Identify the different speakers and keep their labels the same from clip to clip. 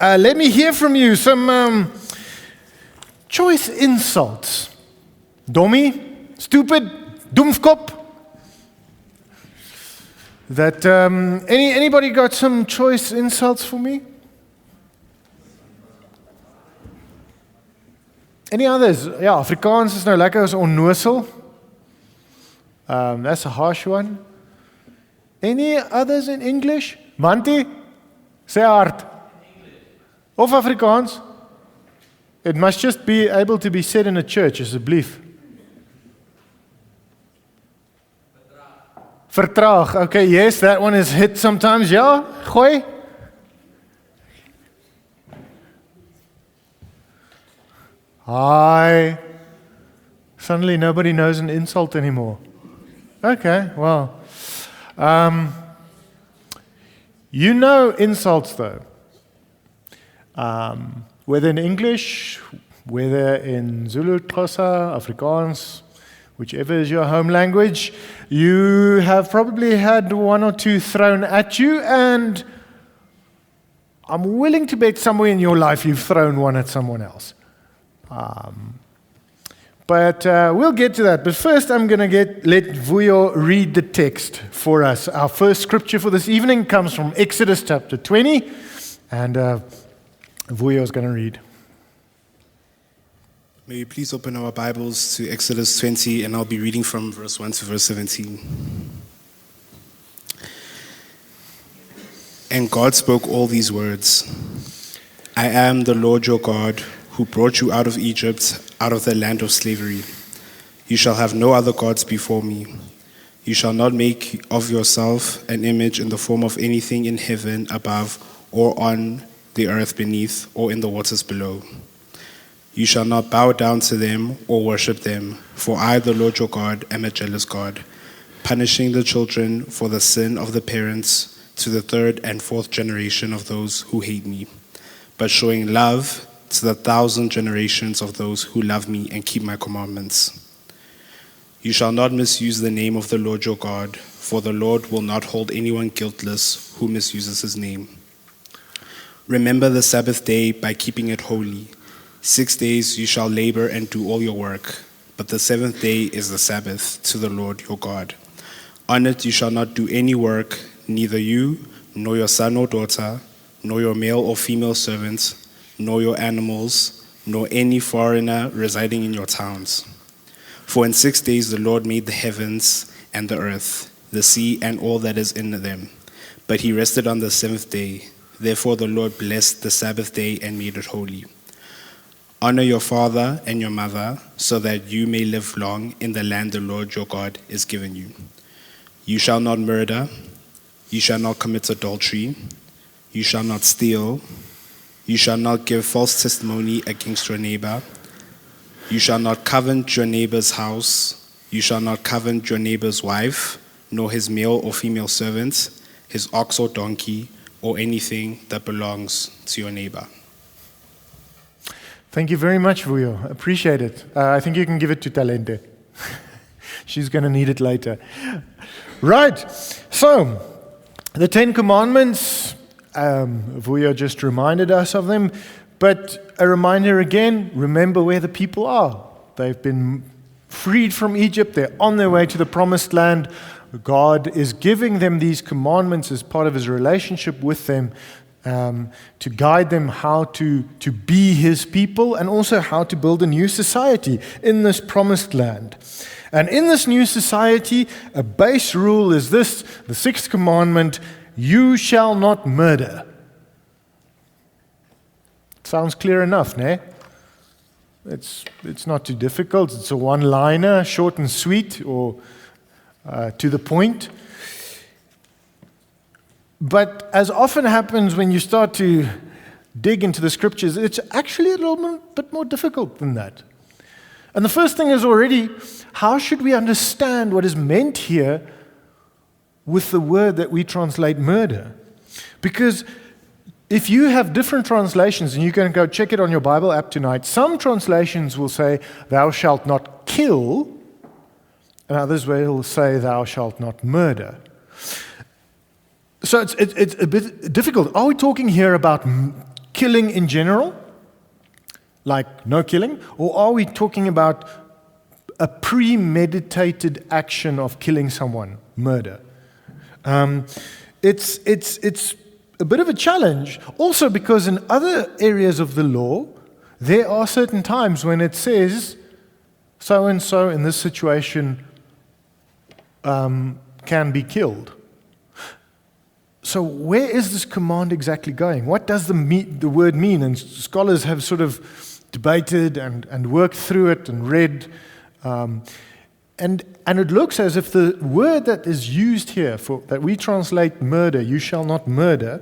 Speaker 1: Let me hear from you some choice insults. Dommie, stupid, doemskop. That anybody got some choice insults for me? Any others? Ja, Afrikaans is nou lekker as onnosel. That's a harsh one. Any others in English? Manti? Sê hard. Of Afrikaans? It must just be able to be said in a church, asseblief. Vertraag. Okay, yes, that one is hit sometimes. Ja, gooi. Hi. Suddenly nobody knows an insult anymore. Okay, well. You know insults though. Whether in English, whether in Zulu, Xhosa, Afrikaans, whichever is your home language, you have probably had one or two thrown at you, and I'm willing to bet somewhere in your life you've thrown one at someone else. But we'll get to that. But first, I'm going to let Wouter read the text for us. Our first scripture for this evening comes from Exodus chapter 20, and Wouter is going to read.
Speaker 2: May we please open our Bibles to Exodus 20, and I'll be reading from verse 1 to verse 17. And God spoke all these words. I am the Lord your God, who brought you out of Egypt, out of the land of slavery. You shall have no other gods before me. You shall not make of yourself an image in the form of anything in heaven above, or on the earth beneath, or in the waters below. You shall not bow down to them or worship them, for I, the Lord your God, am a jealous God, punishing the children for the sin of the parents to the third and fourth generation of those who hate me, but showing love to the 1,000 generations of those who love me and keep my commandments. You shall not misuse the name of the Lord your God, for the Lord will not hold anyone guiltless who misuses his name. Remember the Sabbath day by keeping it holy. 6 days you shall labor and do all your work, but the seventh day is the Sabbath to the Lord your God. On it you shall not do any work, neither you, nor your son or daughter, nor your male or female servants, nor your animals, nor any foreigner residing in your towns. For in 6 days the Lord made the heavens and the earth, the sea and all that is in them. But he rested on the seventh day. Therefore the Lord blessed the Sabbath day and made it holy. Honor your father and your mother, so that you may live long in the land the Lord your God is giving you. You shall not murder. You shall not commit adultery. You shall not steal. You shall not give false testimony against your neighbor. You shall not covet your neighbor's house. You shall not covet your neighbor's wife, nor his male or female servant, his ox or donkey, or anything that belongs to your neighbor.
Speaker 1: Thank you very much, Wouter. Appreciate it. I think you can give it to Talente. She's going to need it later. Right. So, the 10 Commandments, Wouter just reminded us of them. But a reminder again, remember where the people are. They've been freed from Egypt. They're on their way to the promised land. God is giving them these commandments as part of his relationship with them, to guide them how to be his people, and also how to build a new society in this promised land. And in this new society, a base rule is this, the Sixth Commandment, you shall not murder. Sounds clear enough, ne? It's not too difficult. It's a one-liner, short and sweet, or to the point. But as often happens when you start to dig into the scriptures, it's actually a little bit more difficult than that. And the first thing is already, how should we understand what is meant here with the word that we translate murder? Because if you have different translations, and you can go check it on your Bible app tonight, some translations will say, thou shalt not kill, and others will say, thou shalt not murder. So it's a bit difficult. Are we talking here about killing in general, like no killing, or are we talking about a premeditated action of killing someone, murder? It's a bit of a challenge, also because in other areas of the law, there are certain times when it says, so-and-so in this situation can be killed. So where is this command exactly going? What does the word mean? And scholars have sort of debated and worked through it and read. And it looks as if the word that is used here, that we translate murder, you shall not murder,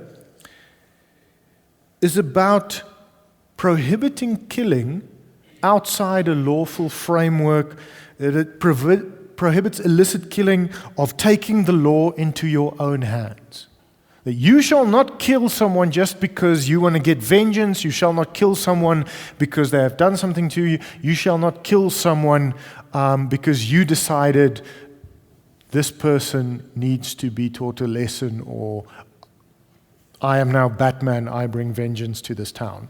Speaker 1: is about prohibiting killing outside a lawful framework. It prohibits illicit killing of taking the law into your own hands. That you shall not kill someone just because you want to get vengeance. You shall not kill someone because they have done something to you. You shall not kill someone because you decided this person needs to be taught a lesson, or I am now Batman, I bring vengeance to this town,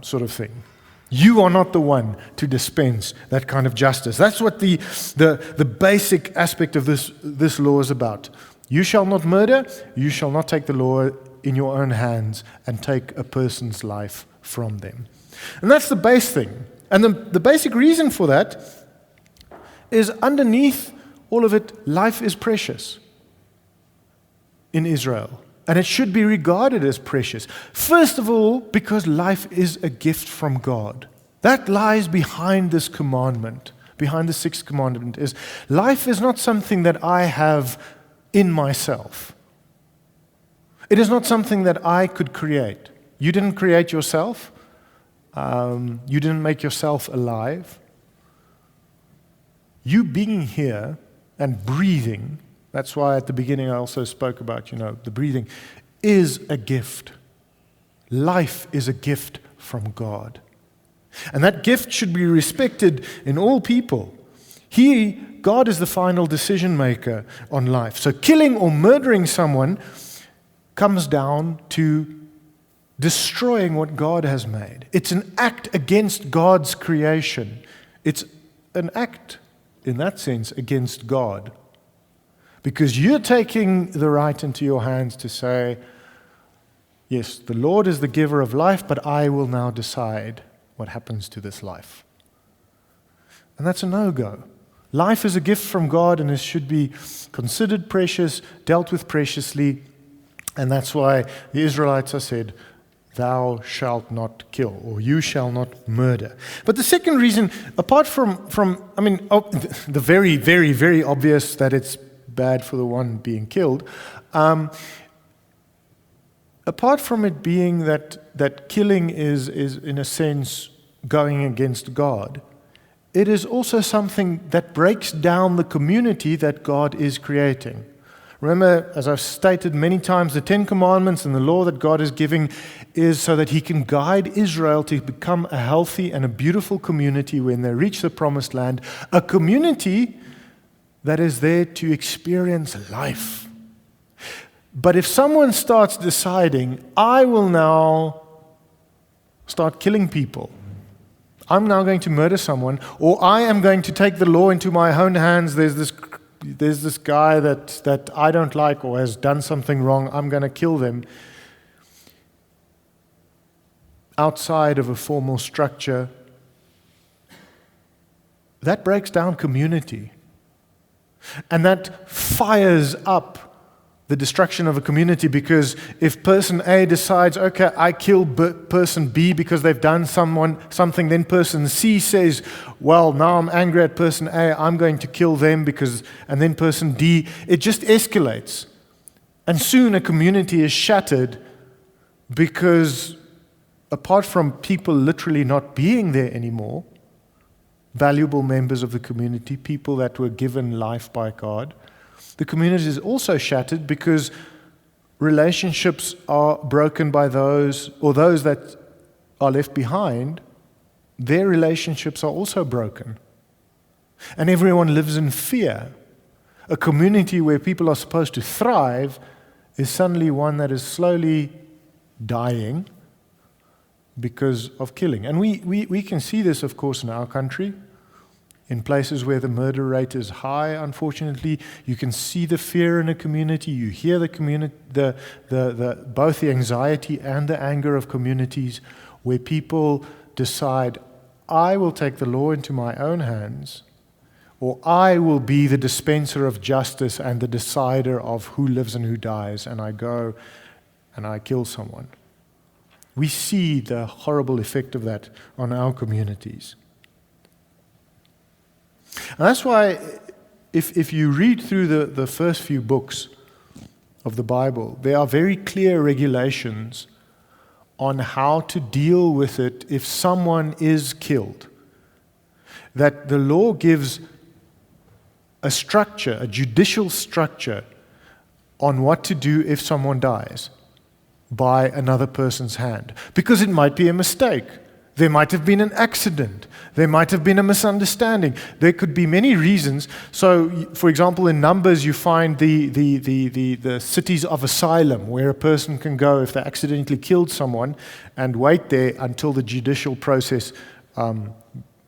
Speaker 1: sort of thing. You are not the one to dispense that kind of justice. That's what the basic aspect of this law is about. You shall not murder, you shall not take the law in your own hands and take a person's life from them. And that's the base thing. And the basic reason for that is underneath all of it, life is precious in Israel. And it should be regarded as precious. First of all, because life is a gift from God. That lies behind this commandment, behind the Sixth Commandment, is life is not something that I have in myself. It is not something that I could create. You didn't create yourself. You didn't make yourself alive. You being here and breathing, that's why at the beginning I also spoke about, the breathing, is a gift. Life is a gift from God. And that gift should be respected in all people. God is the final decision maker on life. So killing or murdering someone comes down to destroying what God has made. It's an act against God's creation. It's an act, in that sense, against God. Because you're taking the right into your hands to say, yes, the Lord is the giver of life, but I will now decide what happens to this life. And that's a no-go. Life is a gift from God, and it should be considered precious, dealt with preciously, and that's why the Israelites are said, thou shalt not kill, or you shall not murder. But the second reason, apart from the very, very, very obvious that it's bad for the one being killed, apart from it being that killing is in a sense going against God, it is also something that breaks down the community that God is creating. Remember, as I've stated many times, the Ten Commandments and the law that God is giving is so that He can guide Israel to become a healthy and a beautiful community when they reach the Promised Land, a community that is there to experience life. But if someone starts deciding, I will now start killing people, I'm now going to murder someone, or I am going to take the law into my own hands, there's this guy that I don't like or has done something wrong, I'm going to kill them, outside of a formal structure, that breaks down community. And that fires up the destruction of a community, because if person A decides, okay, I kill person B because they've done something, then person C says, well, now I'm angry at person A, I'm going to kill them and then person D, it just escalates. And soon a community is shattered because apart from people literally not being there anymore, valuable members of the community, people that were given life by God, the community is also shattered because relationships are broken by those that are left behind, their relationships are also broken. And everyone lives in fear. A community where people are supposed to thrive is suddenly one that is slowly dying because of killing. And we can see this, of course, in our country. In places where the murder rate is high, unfortunately, you can see the fear in a community. You hear the community, both the anxiety and the anger of communities, where people decide, I will take the law into my own hands, or I will be the dispenser of justice and the decider of who lives and who dies, and I go and I kill someone. We see the horrible effect of that on our communities. And that's why if you read through the first few books of the Bible, there are very clear regulations on how to deal with it if someone is killed. That the law gives a structure, a judicial structure, on what to do if someone dies by another person's hand. Because it might be a mistake. There might have been an accident. There might have been a misunderstanding. There could be many reasons. So, for example, in Numbers, you find the cities of asylum, where a person can go if they accidentally killed someone and wait there until the judicial process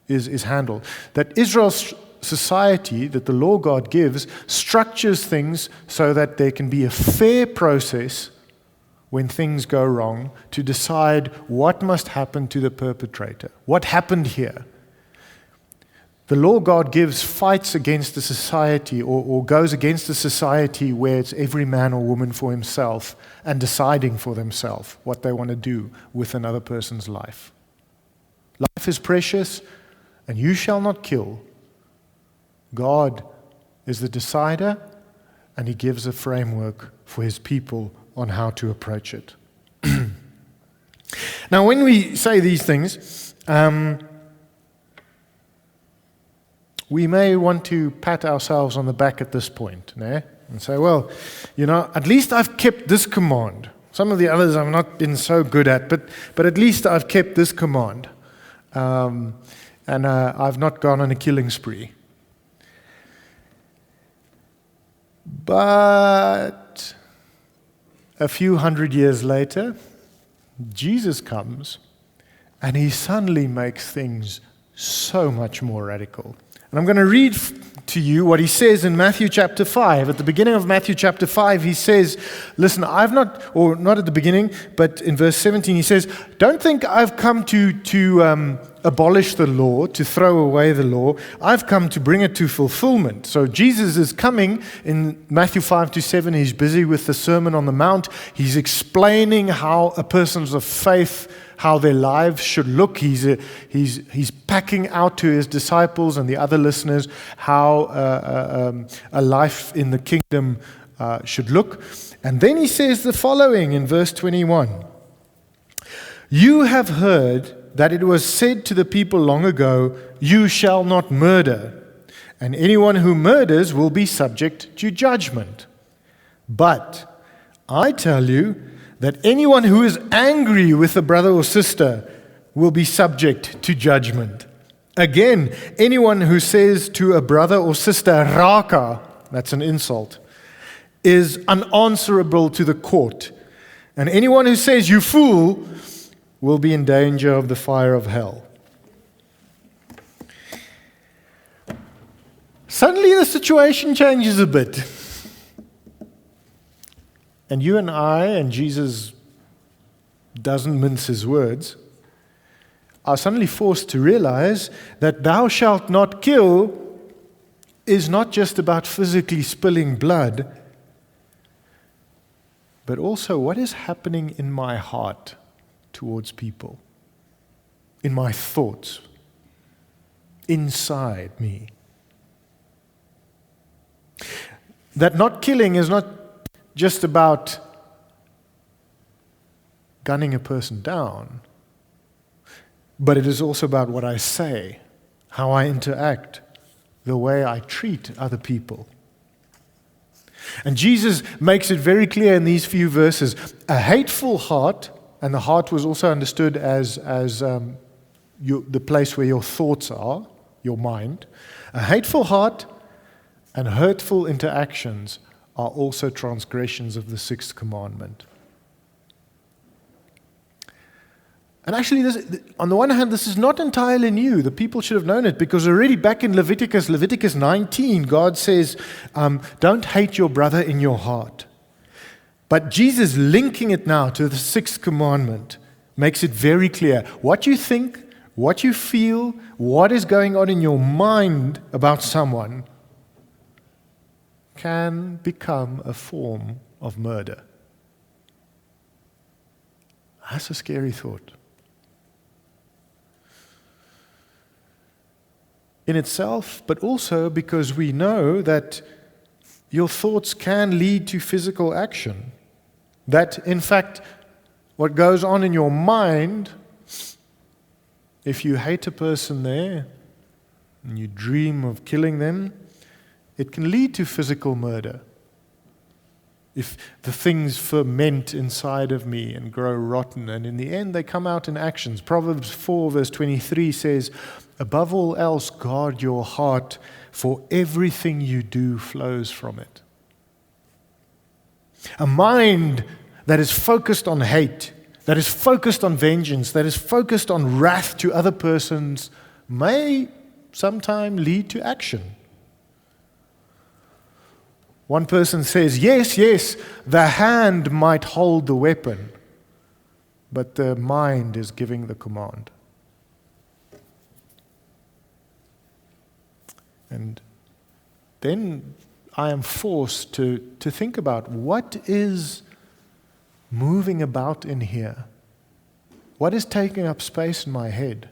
Speaker 1: is handled. That Israel's society, that the law God gives, structures things so that there can be a fair process when things go wrong, to decide what must happen to the perpetrator. What happened here? The law God gives fights against the society, or goes against the society where it's every man or woman for himself and deciding for themselves what they want to do with another person's life. Life is precious, and you shall not kill. God is the decider, and He gives a framework for His people on how to approach it. Now, when we say these things, we may want to pat ourselves on the back at this point, and say, well, at least I've kept this command. Some of the others I've not been so good at, but at least I've kept this command. And I've not gone on a killing spree. But a few hundred years later, Jesus comes, and He suddenly makes things so much more radical. And I'm going to read to you what He says in Matthew chapter 5. At the beginning of Matthew chapter 5, He says, listen, not at the beginning, but in verse 17, He says, don't think I've come to abolish the law, to throw away the law. I've come to bring it to fulfillment. So Jesus is coming in Matthew 5-7. He's busy with the Sermon on the Mount. He's explaining how a person's of faith, how their lives should look. He's packing out to His disciples and the other listeners how a life in the kingdom should look. And then He says the following in verse 21. You have heard that it was said to the people long ago, you shall not murder, and anyone who murders will be subject to judgment. But I tell you that anyone who is angry with a brother or sister will be subject to judgment. Again, anyone who says to a brother or sister, raka, that's an insult, is unanswerable to the court. And anyone who says, you fool, will be in danger of the fire of hell. Suddenly the situation changes a bit. And you and I, and Jesus doesn't mince His words, are suddenly forced to realize that thou shalt not kill is not just about physically spilling blood, but also what is happening in my heart towards people, in my thoughts, inside me. That not killing is not just about gunning a person down, but it is also about what I say, how I interact, the way I treat other people. And Jesus makes it very clear in these few verses, a hateful heart, and the heart was also understood as the place where your thoughts are, your mind. A hateful heart and hurtful interactions are also transgressions of the Sixth Commandment. And actually, on the one hand, this is not entirely new. The people should have known it because already back in Leviticus 19, God says, don't hate your brother in your heart. But Jesus linking it now to the Sixth Commandment makes it very clear. What you think, what you feel, what is going on in your mind about someone can become a form of murder. That's a scary thought. In itself, but also because we know that your thoughts can lead to physical action. That, in fact, what goes on in your mind, if you hate a person there and you dream of killing them, it can lead to physical murder. If the things ferment inside of me and grow rotten, and in the end they come out in actions. Proverbs 4 verse 23 says, above all else, guard your heart, for everything you do flows from it. A mind that is focused on hate, that is focused on vengeance, that is focused on wrath to other persons may sometime lead to action. One person says, yes, the hand might hold the weapon, but the mind is giving the command. And then I am forced to think about what is moving about in here. What is taking up space in my head?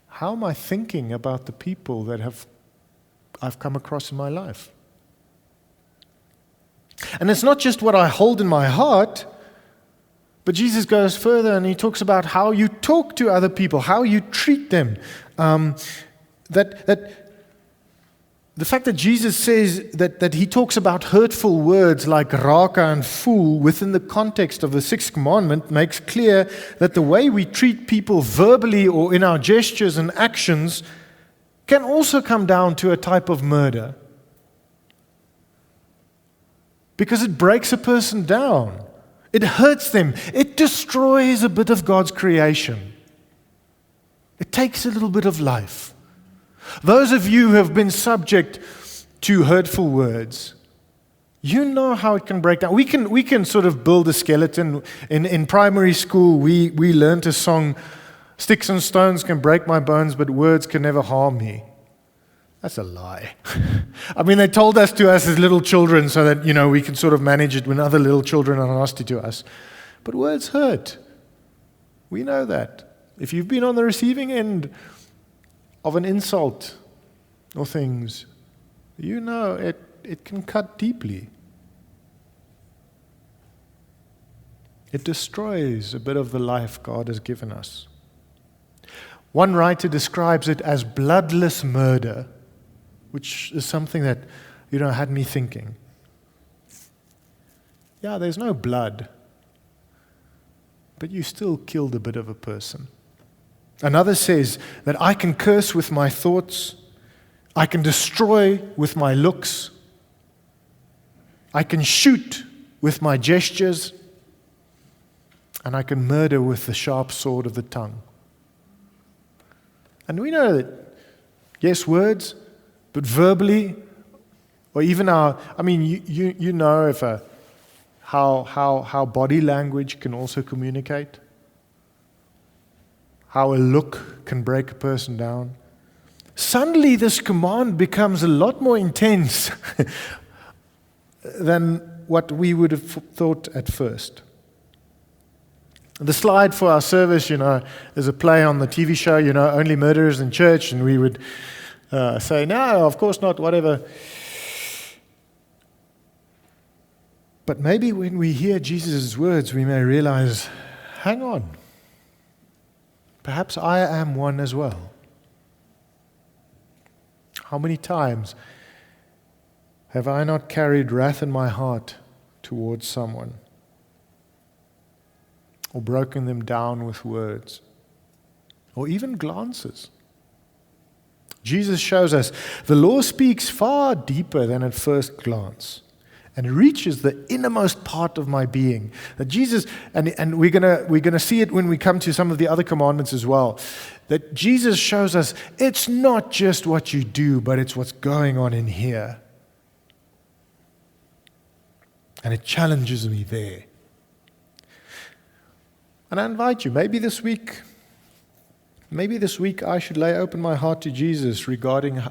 Speaker 1: How am I thinking about the people that I've come across in my life? And it's not just what I hold in my heart, but Jesus goes further and he talks about how you talk to other people, how you treat them. That the fact that Jesus says that he talks about hurtful words like raka and fool within the context of the Sixth Commandment makes clear that the way we treat people verbally or in our gestures and actions can also come down to a type of murder. Because it breaks a person down. It hurts them. It destroys a bit of God's creation. It takes a little bit of life. Those of you who have been subject to hurtful words, you know how it can break down. We can sort of build a skeleton. In primary school, we learned a song, sticks and stones can break my bones, but words can never harm me. That's a lie. I mean, they told us as little children so that, we can sort of manage it when other little children are nasty to us. But words hurt. We know that. If you've been on the receiving end of an insult or things, you know it can cut deeply. It destroys a bit of the life God has given us. One writer describes it as bloodless murder, which is something that, had me thinking. Yeah, there's no blood, but you still killed a bit of a person. Another says that I can curse with my thoughts, I can destroy with my looks, I can shoot with my gestures, and I can murder with the sharp sword of the tongue. And we know that, yes, words, but verbally, or even you know if how body language can also communicate, how a look can break a person down. Suddenly this command becomes a lot more intense than what we would have thought at first. The slide for our service, is a play on the TV show, Only Murderers in Church, and we would say, no, of course not, whatever. But maybe when we hear Jesus' words, we may realize, hang on, perhaps I am one as well. How many times have I not carried wrath in my heart towards someone, or broken them down with words, or even glances? Jesus shows us the law speaks far deeper than at first glance. and reaches the innermost part of my being. That Jesus, and we're gonna see it when we come to some of the other commandments as well, that Jesus shows us it's not just what you do, but it's what's going on in here. And it challenges me there. And I invite you, maybe this week I should lay open my heart to Jesus regarding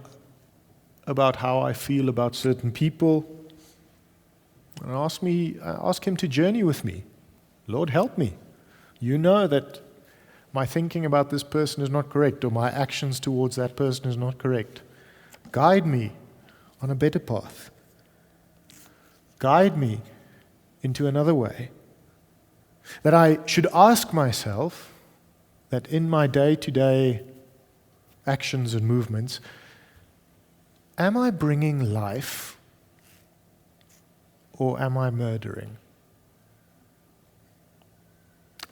Speaker 1: about how I feel about certain people. And ask him to journey with me. Lord, help me. You know that my thinking about this person is not correct, or my actions towards that person is not correct. Guide me on a better path. Guide me into another way. That I should ask myself that in my day-to-day actions and movements, am I bringing life or am I murdering?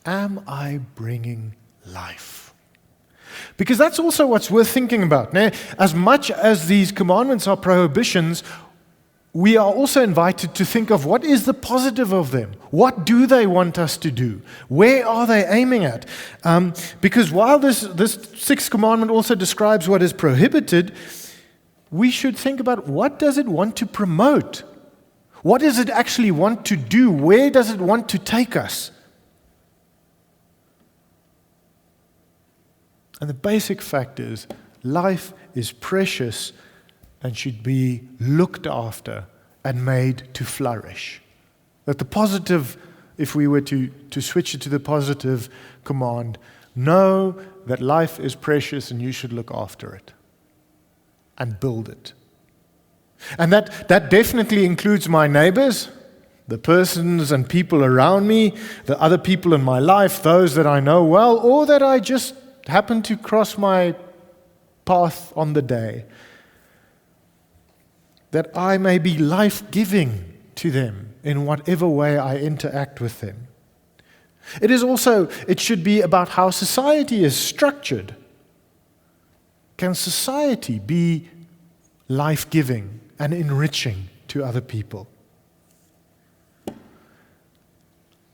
Speaker 1: Am I bringing life? Because that's also what's worth thinking about. Now, as much as these commandments are prohibitions, we are also invited to think of what is the positive of them. What do they want us to do? Where are they aiming at? Because while this sixth commandment also describes what is prohibited, we should think about what does it want to promote? What does it actually want to do? Where does it want to take us? And the basic fact is, life is precious and should be looked after and made to flourish. That the positive, if we were to switch it to the positive command, know that life is precious and you should look after it and build it. And that definitely includes my neighbors, the persons and people around me, the other people in my life, those that I know well, or that I just happen to cross my path on the day. That I may be life-giving to them in whatever way I interact with them. It should be about how society is structured. Can society be life-giving and enriching to other people?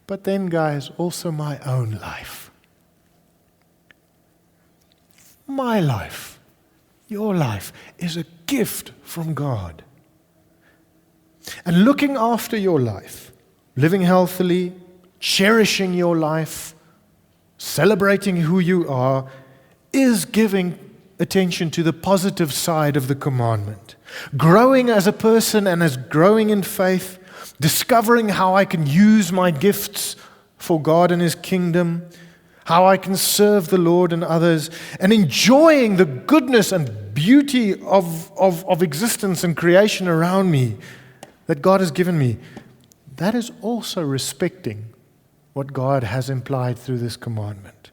Speaker 1: But then, guys, also my own life. My life, your life, is a gift from God. And looking after your life, living healthily, cherishing your life, celebrating who you are, is giving attention to the positive side of the commandment. Growing as a person and as growing in faith, discovering how I can use my gifts for God and His kingdom, how I can serve the Lord and others, and enjoying the goodness and beauty of existence and creation around me that God has given me. That is also respecting what God has implied through this commandment.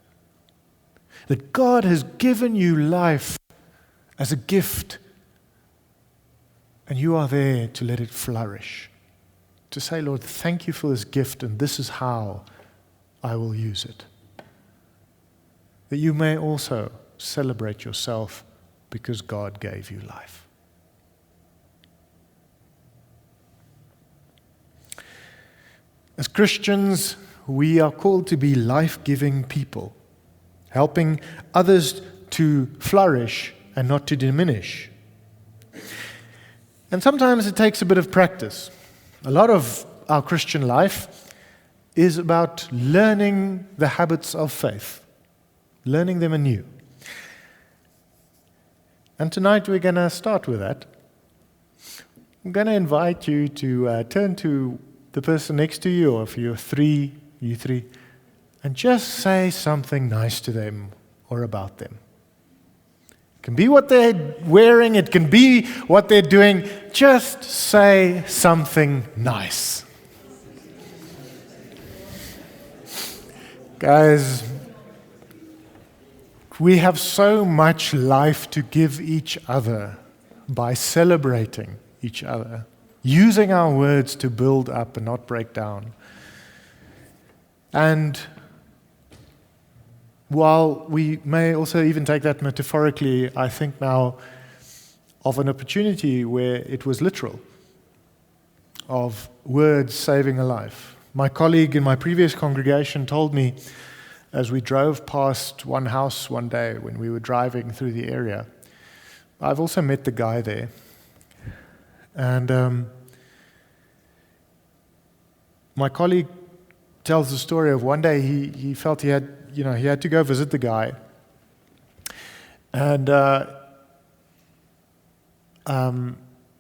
Speaker 1: That God has given you life as a gift, and you are there to let it flourish. To say, Lord, thank you for this gift, and this is how I will use it. That you may also celebrate yourself because God gave you life. As Christians, we are called to be life-giving people, helping others to flourish and not to diminish. And sometimes it takes a bit of practice. A lot of our Christian life is about learning the habits of faith, learning them anew. And tonight we're going to start with that. I'm going to invite you to turn to the person next to you, or if you three, and just say something nice to them or about them. It can be what they're wearing, it can be what they're doing. Just say something nice. Guys, we have so much life to give each other by celebrating each other, using our words to build up and not break down. And while we may also even take that metaphorically, I think now of an opportunity where it was literal, of words saving a life. My colleague in my previous congregation told me as we drove past one house one day when we were driving through the area. I've also met the guy there. And my colleague tells the story of one day he felt he had to go visit the guy. And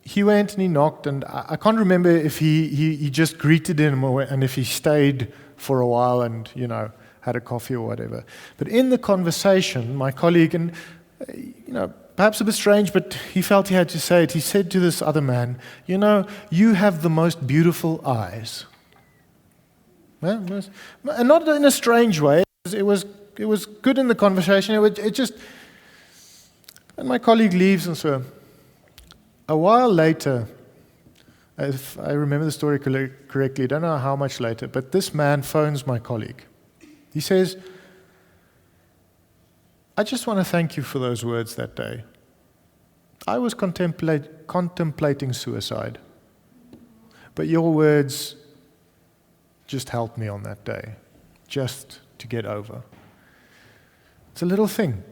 Speaker 1: he went and he knocked, and I can't remember if he just greeted him and if he stayed for a while and, had a coffee or whatever. But in the conversation, my colleague, and, perhaps a bit strange, but he felt he had to say it, he said to this other man, you have the most beautiful eyes. Well, and not in a strange way. It was good in the conversation. And my colleague leaves, and so a while later, if I remember the story correctly, I don't know how much later, but this man phones my colleague. He says, I just want to thank you for those words that day. I was contemplating suicide, but your words just helped me on that day, just to get over. It's a little thing,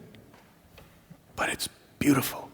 Speaker 1: but it's beautiful.